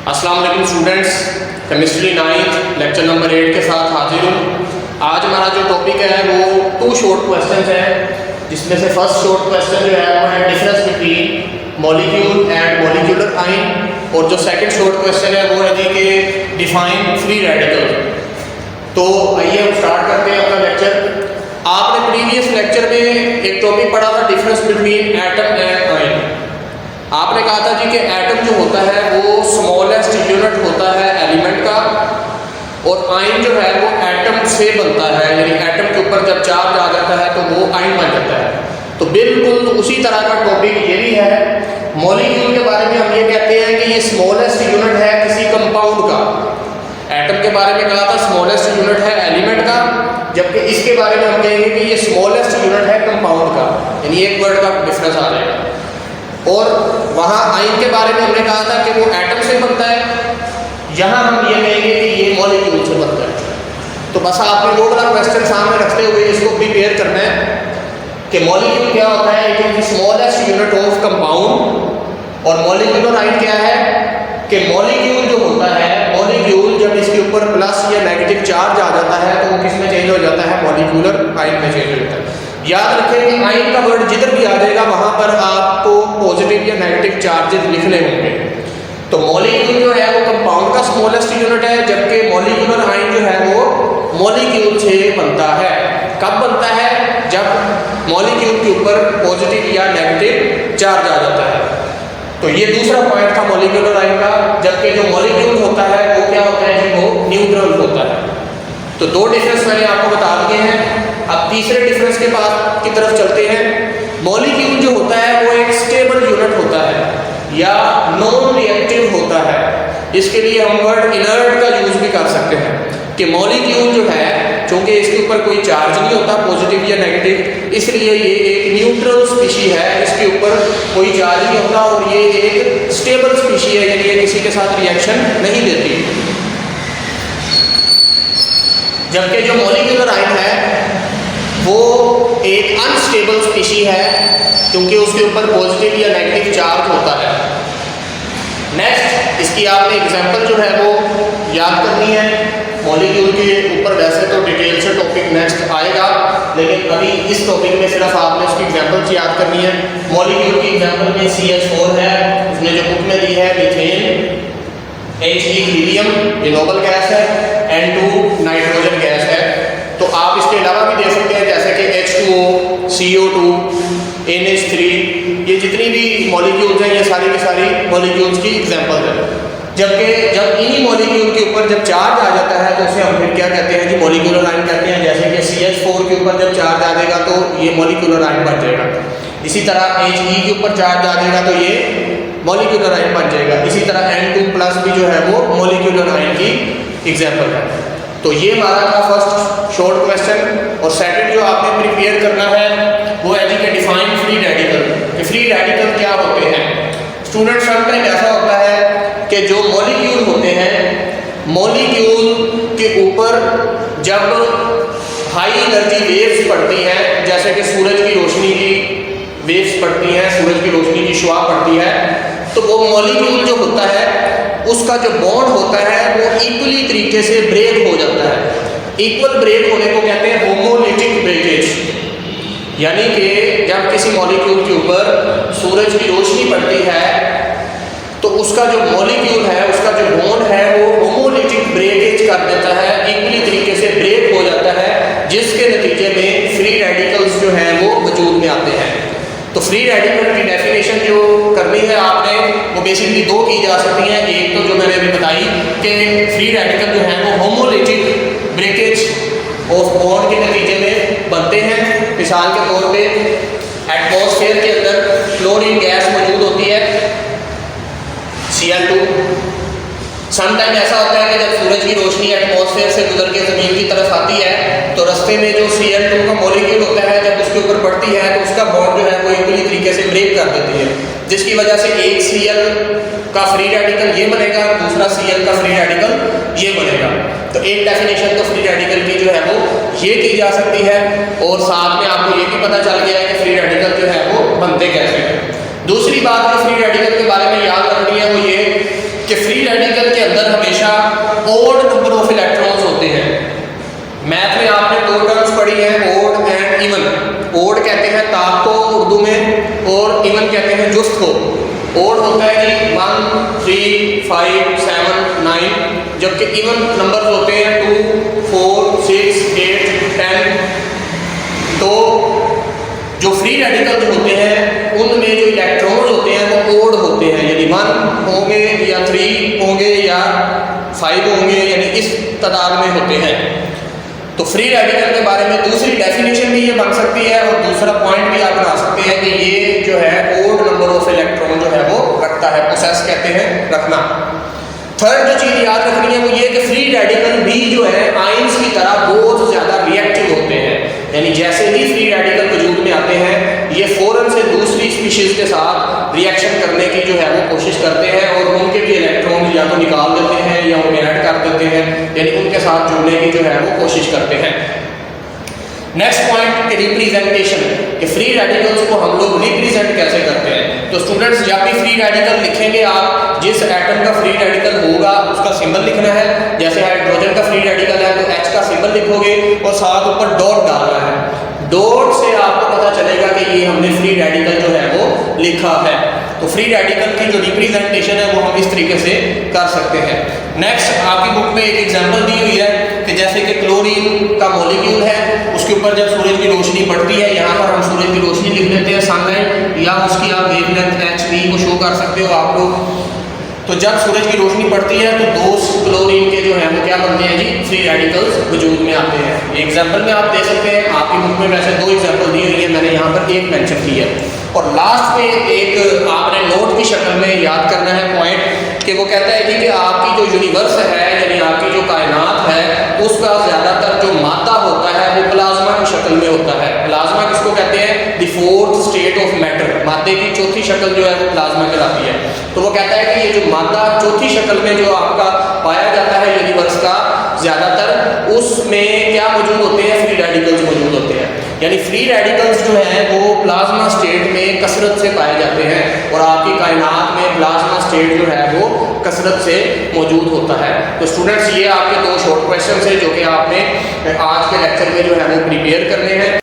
अस्सलाम वालेकुम students, chemistry 9th lecture number 8 के साथ हाजिर हूँ। आज हमारा जो टॉपिक है वो 2 शॉर्ट क्वेश्चंस है, जिसमें से फर्स्ट शॉर्ट क्वेश्चन जो है वो है difference between molecule and molecular ion, और जो सेकंड शॉर्ट क्वेश्चन है वो है जी कि डिफाइन फ्री रेडिकल। तो आइए हम स्टार्ट करते हैं अपना लेक्चर। आपने प्रीवियस लेक्चर में एक टॉपिक पढ़ा था difference between atom and ion. आपने कहा था जी कि एटम जो होता है वो स्मॉलेस्ट यूनिट होता है एलिमेंट का, और आयन जो है वो एटम से बनता है, यानी एटम के ऊपर जब चार्ज आ जाता है तो वो आयन बन जाता है। तो बिल्कुल उसी तरह का टॉपिक ये भी है। मॉलिक्यूल के बारे में हम ये कहते हैं कि ये स्मॉलेस्ट यूनिट है किसी कंपाउंड का। एटम के बारे में कहा था स्मॉलेस्ट यूनिट है एलिमेंट का, जबकि इसके बारे में हम कहेंगे कि ये स्मॉलेस्ट यूनिट है कंपाउंड का, यानी एक वर्ड का डिफरेंस आ जाएगा। और वहाँ आयन के बारे में हमने कहा था कि वो एटम से बनता है, यहाँ हम ये कहेंगे कि ये मॉलिक्यूल से बनता है। तो बस आपने वो वाला क्वेश्चन सामने रखते हुए इसको प्रिपेयर करना है कि मॉलिक्यूल क्या होता है, it is the smallest unit of compound. और मॉलिक्यूलर आयन क्या है कि मॉलिक्यूल जो होता है, मॉलिक्यूल जब इसके ऊपर प्लस या नेगेटिव चार्ज आ जाता है तो वो किस में चेंज हो जाता है, मॉलिक्यूलर आयन में चेंज हो जाता है। याद रखें कि आयन का वर्ड जिधर भी आ जाएगा वहाँ पर आपको पॉजिटिव या नेगेटिव चार्जेस लिखने होंगे। तो मॉलिक्यूल जो है वो कंपाउंड का स्मॉलेस्ट यूनिट है, जबकि मॉलिक्यूलर आयन जो है वो मॉलिक्यूल से बनता है। कब बनता है? जब मॉलिक्यूल के ऊपर पॉजिटिव या नेगेटिव चार्ज आ जाता है। तो ये दूसरा पॉइंट था मॉलिक्यूलर आयन का। जबकि जो मॉलिक्यूल होता है वो क्या होता है जी, वो न्यूट्रल होता है। तो 2 डिफरेंस मैंने आपको बता दिए हैं। अब तीसरे डिफरेंस के पास की तरफ चलते हैं। मॉलिक्यूल जो होता है वो एक स्टेबल यूनिट होता है या नॉन रिएक्टिव होता है। इसके लिए हम वर्ड इनर्ट का यूज भी कर सकते हैं कि मॉलिक्यूल जो है, चूंकि इसके ऊपर कोई चार्ज नहीं होता पॉजिटिव या नेगेटिव, इसलिए ये एक न्यूट्रल स्पीशी है, इसके ऊपर कोई चार्ज नहीं होता और ये एक स्टेबल स्पीशी है, यानी ये किसी के साथ रिएक्शन नहीं देती। जबकि जो मॉलिक्यूलर आयन है वो एक अनस्टेबल स्पीशी है, क्योंकि उसके ऊपर पॉजिटिव या नेगेटिव चार्ज होता है। नेक्स्ट, इसकी आपने एग्जांपल जो है वो याद करनी है। मॉलिक्यूल के ऊपर वैसे तो डिटेल से टॉपिक नेक्स्ट आएगा, लेकिन अभी इस टॉपिक में सिर्फ आपने उसकी एग्जांपल्स याद करनी है। मॉलिक्यूल की एग्जांपल में CH4 है, उसने जो बुक में दी है मीथेन, He हीलियम ये नोबल गैस है, N2 नाइट्रोजन गैस है। तो आप इसके अलावा भी दे सकते हैं, जैसे कि H2O, CO2, NH3, ये जितनी भी मॉलिक्यूल्स हैं ये सारी की सारी मॉलिक्यूल्स की एग्जांपल है। जबकि जब इन्हीं मॉलिक्यूल के ऊपर जब चार्ज आ जाता है तो उसे हम फिर क्या कहते हैं जी, मॉलिक्यूलर आयन कहते हैं। जैसे कि CH4 के ऊपर जब चार्ज आ जाएगा तो ये मॉलिक्यूलर आयन बन जाएगा। इसी तरह He के ऊपर चार्ज आ जाएगा तो ये मॉलिक्यूलर आयन बन जाएगा। इसी तरह N2+ भी जो है वो मॉलिक्यूलर आयन की एग्जांपल है। तो ये हमारा था फर्स्ट शॉर्ट क्वेश्चन। और सेकंड जो आपने प्रिपेयर करना है वो है जी कि define free radical. Free radical क्या होते हैं? स्टूडेंट समटाइम ऐसा होता है कि जो मॉलिक्यूल होते हैं, मॉलिक्यूल के ऊपर जब हाई एनर्जी वेव्स पड़ती हैं, जैसे कि सूरज की रोशनी की वेव्स पड़ती हैं, सूरज की रोशनी की शुआ पड़ती है, तो वो मॉलिक्यूल जो होता है उसका जो बॉन्ड होता है वो इक्वली तरीके से ब्रेक हो जाता है। इक्वल ब्रेक होने को कहते हैं होमोलिटिक ब्रेकेज। यानी कि जब किसी मॉलिक्यूल के ऊपर सूरज की रोशनी पड़ती है तो उसका जो मॉलिक्यूल है, उसका जो बॉन्ड है वो होमोलिटिक ब्रेकेज कर देता है, इक्वली तरीके से ब्रेक हो जाता है, जिसके नतीजे में फ्री रेडिकल्स जो हैं वो वजूद में आते हैं। तो फ्री रेडिकल की डेफिनेशन जो करनी है आपने वो बेसिकली 2 की जा सकती हैं। एक तो जो मैंने अभी बताई कि फ्री रेडिकल जो है वो होमोलिटिक ब्रेकेज ऑफ बॉन्ड के नतीजे में बनते हैं। मिसाल के तौर पे एटमॉस्फेयर के अंदर क्लोरीन गैस मौजूद होती है, Cl2। समटाइम ऐसा होता है कि जब सूरज की रोशनी एटमॉस्फेयर से गुजर के ज़मीन की तरफ आती है तो रास्ते में जो Cl2 का मॉलिक्यूल होता है जब उसके ऊपर पड़ती है तो उसका बॉन्ड जो है वो इक्वली तरीके से ब्रेक कर देती है, जिसकी वजह से एक Cl का फ्री रेडिकल ये बनेगा, दूसरा Cl का फ्री रेडिकल ये बनेगा। तो एक डेफिनेशन तो फ्री रेडिकल की जो है वो ये की जा सकती है, और साथ में आपको ये भी पता चल गया है कि फ्री रेडिकल जो है वो बनते कैसे हैं। दूसरी बात जो फ्री रेडिकल के बारे में याद रखनी है वो ये कि फ्री रेडिकल मैथ में आपने दो टर्म्स पढ़ी हैं, ओड एंड इवन। ओड कहते हैं ताक को उर्दू में, और इवन कहते हैं जुस्त को। ओड होता है जी 1, 3, 5, 7, 9, जबकि इवन नंबर होते हैं 2, 4, 6, 8, 10। तो जो फ्री रेडिकल्स होते हैं उनमें जो इलेक्ट्रॉन्स होते हैं वो ओड होते हैं, यानी 1 होंगे या 3 होंगे या 5 होंगे, यानी इस तादाद में होते हैं। तो फ्री रेडिकल के बारे में दूसरी डेफिनेशन भी ये बन सकती है, और दूसरा पॉइंट भी आप बना सकते हैं कि ये जो है ओड नंबर ऑफ इलेक्ट्रॉन जो है वो रखता है, प्रोसेस कहते हैं रखना। थर्ड जो चीज़ याद रखनी है वो ये कि फ्री रेडिकल भी जो है आयंस की तरह बहुत ज़्यादा रिएक्टिव होते हैं, यानी जैसे ही फ्री रेडिकल वजूद में आते हैं ये फ़ौरन से दूसरी स्पीशीज़ के साथ रिएक्शन करने की जो है वो कोशिश करते हैं, और उनके भी इलेक्ट्रॉन या तो निकाल देते हैं या उन्हें ऐड कर देते हैं, यानी उनके साथ जुड़ने की जो है वो कोशिश करते हैं। नेक्स्ट पॉइंट रिप्रेजेंटेशन, कि फ्री रेडिकल्स को हम लोग रिप्रेजेंट कैसे करते हैं। तो स्टूडेंट्स जब भी फ्री रेडिकल लिखेंगे आप, जिस एटम का फ्री रेडिकल होगा उसका सिंबल लिखना है। जैसे हाइड्रोजन का फ्री रेडिकल है तो H का सिंबल लिखोगे और साथ ऊपर डॉट डालना है। डॉट से आपको पता चलेगा कि ये हमने फ्री रेडिकल जो है वो लिखा है। तो फ्री रेडिकल की जो रिप्रेजेंटेशन है वो हम इस तरीके से कर सकते हैं। नेक्स्ट आपकी बुक में एक एग्जांपल दी हुई है कि जैसे कि क्लोरीन का मॉलिक्यूल है, उसके ऊपर जब सूरज की रोशनी पड़ती है, यहाँ पर हम सूरज की रोशनी लिख लेते हैं सनलाइट, या उसकी आप वेवलेंथ HV को शो कर सकते हो आप लोग। तो जब सूरज की रोशनी पड़ती है तो दो क्लोरीन के जो है वो क्या बनते हैं जी, फ्री रेडिकल्स वजूद में आते हैं। एग्जाम्पल में आप दे सकते हैं, आपकी बुक में वैसे 2 एग्जाम्पल दी हुई है, मैंने यहाँ पर एक मेंशन की है। और लास्ट में एक आपने नोट की शक्ल में याद करना है पॉइंट, कि वो कहता है जी कि आपकी जो यूनिवर्स है, यानी आपकी जो कायनात है, उसका ज़्यादातर जो मादा होता है वो प्लाज्मा की शक्ल में होता है। प्लाज्मा किसको कहते हैं, the fourth state of matter, मादे की चौथी शक्ल जो है वो प्लाज्मा कहलाती है। तो वो कहता है कि ये जो मादा चौथी शक्ल में जो आपका पाया जाता है यूनिवर्स का, ज़्यादातर उसमें क्या मौजूद होते हैं, फ्री रेडिकल्स मौजूद होते हैं। यानी फ्री रेडिकल्स जो हैं वो प्लाज्मा स्टेट में कसरत से पाए जाते हैं, और आपकी कायनात में प्लाज्मा स्टेट जो है वो कसरत से मौजूद होता है। तो स्टूडेंट्स ये आपके 2 शॉर्ट क्वेश्चन है जो कि आपने आज के लेक्चर में जो है वो प्रिपेयर करने हैं।